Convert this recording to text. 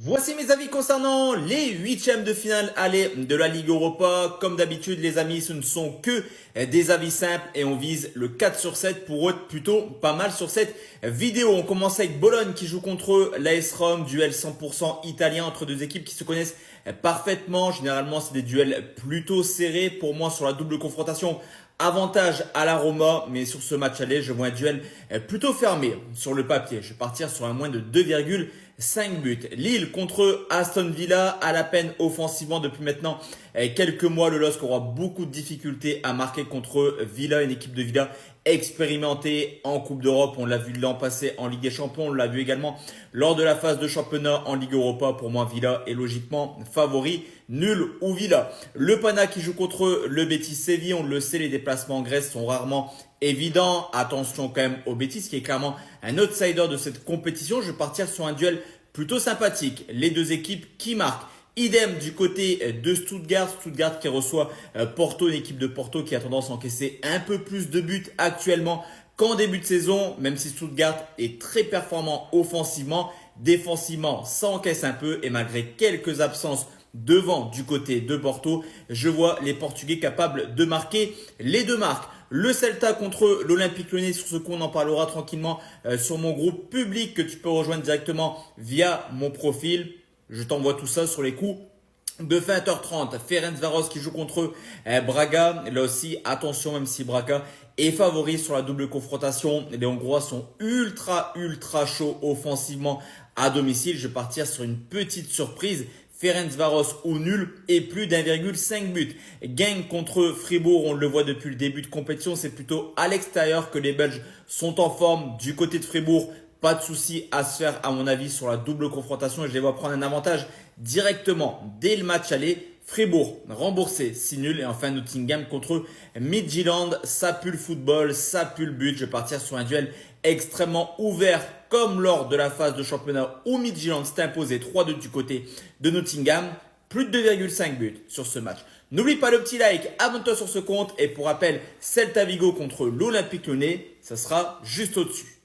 Voici mes avis concernant les huitièmes de finale aller de la Ligue Europa. Comme d'habitude, les amis, ce ne sont que des avis simples et on vise le 4 sur 7 pour être plutôt pas mal sur cette vidéo. On commence avec Bologne qui joue contre l'AS Rome, duel 100% italien entre deux équipes qui se connaissent parfaitement. Généralement, c'est des duels plutôt serrés. Pour moi, sur la double confrontation, avantage à la Roma, mais sur ce match aller, je vois un duel plutôt fermé sur le papier. Je vais partir sur un moins de 2,5 buts. Lille contre Aston Villa, à la peine offensivement depuis maintenant quelques mois. Le LOSC aura beaucoup de difficultés à marquer contre Villa, une équipe de Villa expérimentée en Coupe d'Europe. On l'a vu l'an passé en Ligue des Champions, on l'a vu également lors de la phase de championnat en Ligue Europa. Pour moi, Villa est logiquement favori. Nul ou Villa. Le Pana qui joue contre le Betis Séville, on le sait, les déplacements en Grèce sont rarement évidents. Attention quand même au Betis qui est clairement un outsider de cette compétition. Je vais partir sur un duel plutôt sympathique. Les deux équipes qui marquent. Idem du côté de Stuttgart. Stuttgart qui reçoit Porto, une équipe de Porto qui a tendance à encaisser un peu plus de buts actuellement qu'en début de saison. Même si Stuttgart est très performant offensivement, défensivement ça encaisse un peu. Et malgré quelques absences devant du côté de Porto, je vois les Portugais capables de marquer les deux marques. Le Celta contre l'Olympique Lyonnais, sur ce coup on en parlera tranquillement sur mon groupe public que tu peux rejoindre directement via mon profil. Je t'envoie tout ça sur les coups de 20h30. Ferencváros qui joue contre Braga. Là aussi, attention, même si Braga est favori sur la double confrontation. Les Hongrois sont ultra chauds offensivement à domicile. Je vais partir sur une petite surprise. Ferencváros ou nul et plus d'1,5 but. Genk contre Fribourg, on le voit depuis le début de compétition. C'est plutôt à l'extérieur que les Belges sont en forme. Du côté de Fribourg, pas de souci à se faire à mon avis sur la double confrontation et je les vois prendre un avantage directement dès le match aller. Fribourg remboursé 6 nuls et enfin Nottingham contre Midtjylland. Ça pue le football, ça pue le but. Je vais partir sur un duel extrêmement ouvert comme lors de la phase de championnat où Midtjylland s'est imposé 3-2 du côté de Nottingham. Plus de 2,5 buts sur ce match. N'oublie pas le petit like, abonne-toi sur ce compte et pour rappel, Celta Vigo contre l'Olympique Lyonnais, ça sera juste au-dessus.